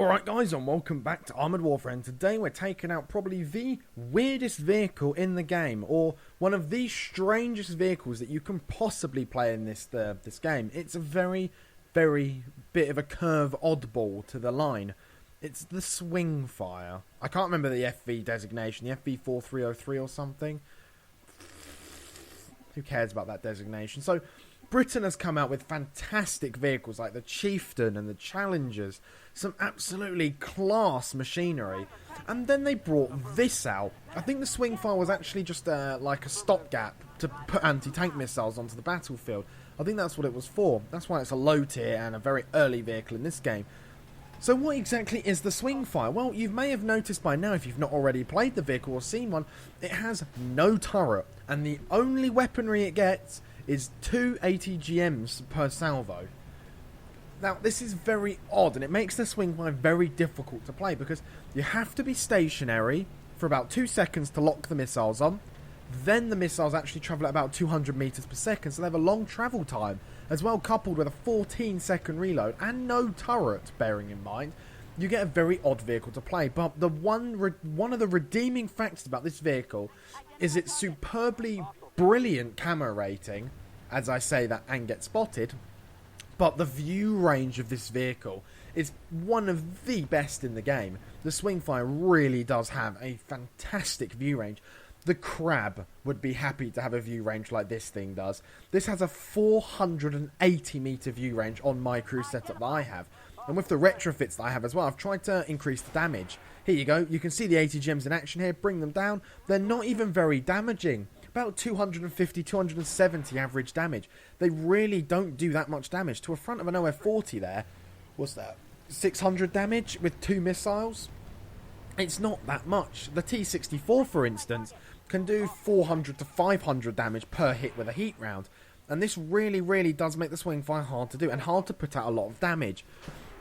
Alright guys, and welcome back to Armoured Warfare, and today we're taking out probably the weirdest vehicle in the game, or one of the strangest vehicles that you can possibly play in this game. It's a very bit of a curve oddball to the line. It's the Swingfire. I can't remember the FV designation, the FV4303 or something. Who cares about that designation? So, Britain has come out with fantastic vehicles like the Chieftain and the Challengers, some absolutely class machinery, and then they brought this out. I think the Swingfire was actually just like a stopgap to put anti-tank missiles onto the battlefield. I think that's what it was for. That's why it's a low tier and a very early vehicle in this game. So what exactly is the Swingfire? Well, you may have noticed by now, if you've not already played the vehicle or seen one, it has no turret, and the only weaponry it gets is 2 ATGMs per salvo. Now, this is very odd, and it makes the Swingfire very difficult to play, because you have to be stationary for about 2 seconds to lock the missiles on. Then the missiles actually travel at about 200 meters per second, so they have a long travel time, as well, coupled with a 14-second reload and no turret, bearing in mind. You get a very odd vehicle to play, but the one of the redeeming factors about this vehicle is its superbly brilliant camo rating, as I say that and get spotted, but the view range of this vehicle is one of the best in the game. The Swingfire really does have a fantastic view range. The Crab would be happy to have a view range like this thing does. This has a 480 meter view range on my crew setup that I have. And with the retrofits that I have as well, I've tried to increase the damage. Here you go. You can see the ATGMs in action here. Bring them down. They're not even very damaging. About 250, 270 average damage. They really don't do that much damage. To a front of an OF-40 there, what's that? 600 damage with 2 missiles? It's not that much. The T-64, for instance, can do 400 to 500 damage per hit with a heat round. And this really does make the Swingfire hard to do and hard to put out a lot of damage.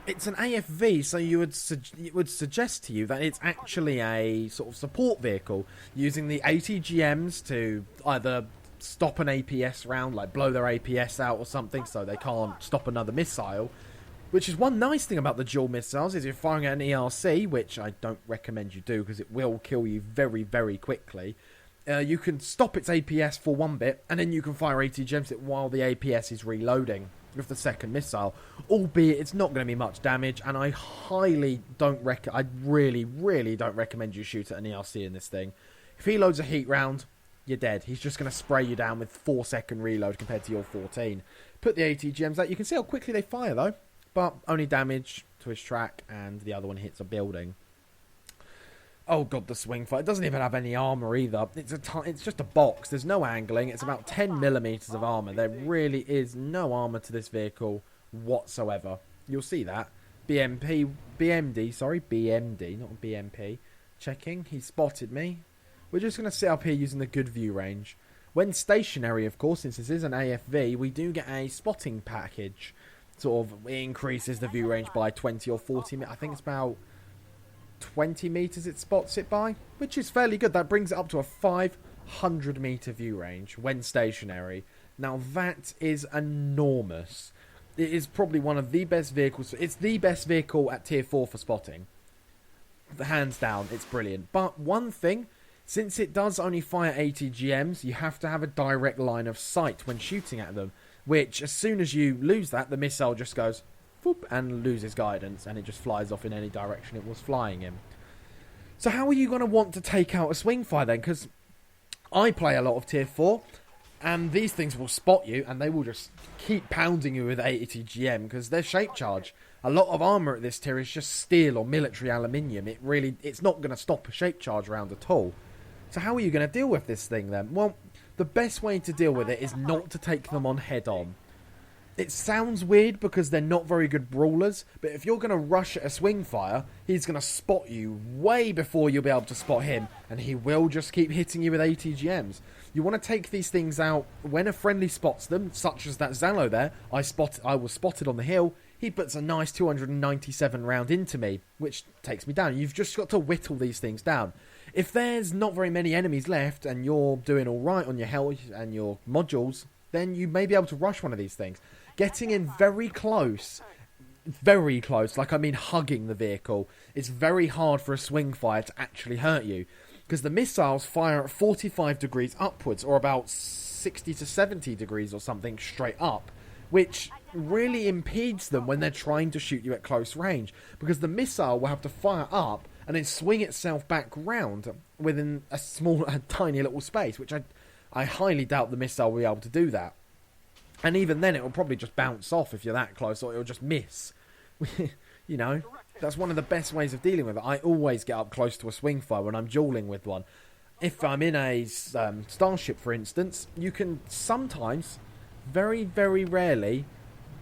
It's an AFV, so it would suggest to you that it's actually a sort of support vehicle, using the ATGMs to either stop an APS round, like blow their APS out or something, so they can't stop another missile. Which is one nice thing about the dual missiles, is you're firing at an ERC, which I don't recommend you do because it will kill you very quickly. You can stop its APS for one bit, and then you can fire ATGMs it while the APS is reloading with the second missile, albeit it's not going to be much damage, and I really don't recommend you shoot at an ERC in this thing. If he loads a heat round, you're dead. He's just going to spray you down with 4-second reload compared to your 14. Put the ATGMs out. You can see how quickly they fire though, but only damage to his track, and the other one hits a building. Oh god, the Swingfire. It doesn't even have any armour either. It's just a box. There's no angling. It's about 10 millimeters of armour. There really is no armour to this vehicle whatsoever. You'll see that. BMD, not BMP. Checking. He spotted me. We're just going to sit up here using the good view range. When stationary, of course, since this is an AFV, we do get a spotting package. Sort of increases the view range by 20 or 40. I think it's about 20 meters it spots it by, which is fairly good. That brings it up to a 500 meter view range when stationary. Now that is enormous. It is probably one of the best vehicles. It's the best vehicle at tier 4 for spotting. Hands down, it's brilliant. But one thing, since it does only fire ATGMs, you have to have a direct line of sight when shooting at them, which as soon as you lose that, the missile just goes whoop, and loses guidance, and it just flies off in any direction it was flying in. So how are you going to want to take out a Swingfire then? Because I play a lot of tier 4, and these things will spot you, and they will just keep pounding you with ATGM, because they're shape charge. A lot of armour at this tier is just steel or military aluminium. It's not going to stop a shape charge round at all. So how are you going to deal with this thing then? Well, the best way to deal with it is not to take them on head on. It sounds weird because they're not very good brawlers, but if you're going to rush at a Swingfire, he's going to spot you way before you'll be able to spot him, and he will just keep hitting you with ATGMs. You want to take these things out when a friendly spots them, such as that Zalo there. I was spotted on the hill. He puts a nice 297 round into me, which takes me down. You've just got to whittle these things down. If there's not very many enemies left, and you're doing alright on your health and your modules, then you may be able to rush one of these things. Getting in very close very close, like I mean hugging the vehicle, it's very hard for a swing fire to actually hurt you. Because the missiles fire at 45 degrees upwards, or about 60 to 70 degrees or something straight up, which really impedes them when they're trying to shoot you at close range, because the missile will have to fire up and then swing itself back round within a tiny little space, which I highly doubt the missile will be able to do that. And even then, it will probably just bounce off if you're that close, or it'll just miss. You know, that's one of the best ways of dealing with it. I always get up close to a swing fire when I'm dueling with one. If I'm in a starship, for instance, you can sometimes, very, very rarely,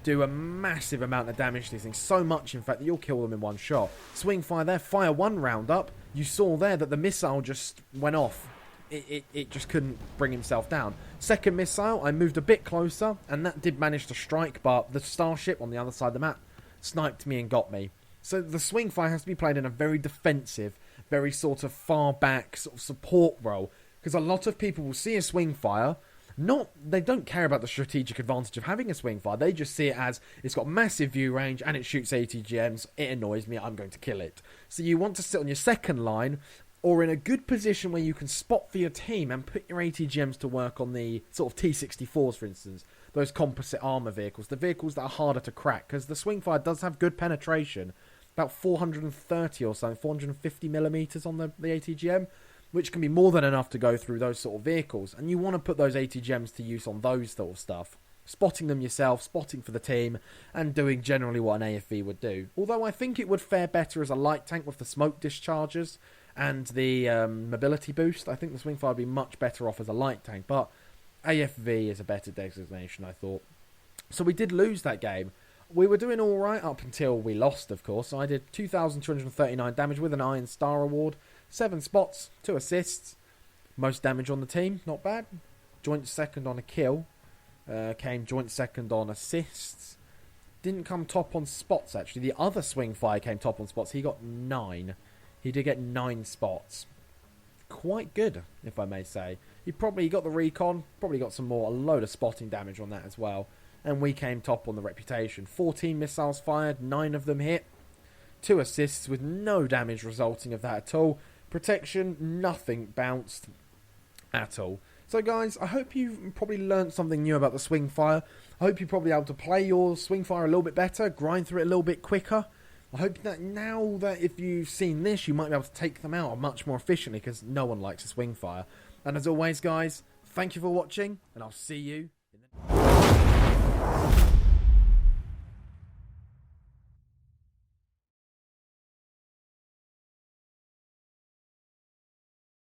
do a massive amount of damage to these things. So much, in fact, that you'll kill them in one shot. Swing fire there, fire one round up. You saw there that the missile just went off. It just couldn't bring himself down. Second missile, I moved a bit closer, and that did manage to strike, but the starship on the other side of the map sniped me and got me. So the swing fire has to be played in a very defensive, very sort of far back sort of support role, because a lot of people will see a swing fire, they don't care about the strategic advantage of having a swing fire, they just see it as it's got massive view range and it shoots ATGMs, it annoys me, I'm going to kill it. So you want to sit on your second line, or in a good position where you can spot for your team and put your ATGMs to work on the sort of T-64s, for instance, those composite armor vehicles, the vehicles that are harder to crack, because the swing fire does have good penetration, about 430 or so, 450 millimeters on the ATGM, which can be more than enough to go through those sort of vehicles, and you want to put those ATGMs to use on those sort of stuff. Spotting them yourself, spotting for the team, and doing generally what an AFV would do. Although I think it would fare better as a light tank with the smoke dischargers and the mobility boost. I think the swing fire would be much better off as a light tank, but AFV is a better designation, I thought. So we did lose that game. We were doing alright up until we lost, of course. So I did 2,239 damage with an Iron Star award, 7 spots, 2 assists, most damage on the team, not bad. Joint second on a kill, came joint second on assists. Didn't come top on spots, actually. The other swing fire came top on spots. He got 9. He did get 9 spots. Quite good, if I may say. He got the recon, probably got a load of spotting damage on that as well. And we came top on the reputation. 14 missiles fired, 9 of them hit. 2 assists with no damage resulting of that at all. Protection, nothing bounced at all. So guys, I hope you've probably learned something new about the swing fire. I hope you're probably able to play your swing fire a little bit better, grind through it a little bit quicker. I hope that now that if you've seen this, you might be able to take them out much more efficiently, because no one likes a swing fire. And as always, guys, thank you for watching, and I'll see you in the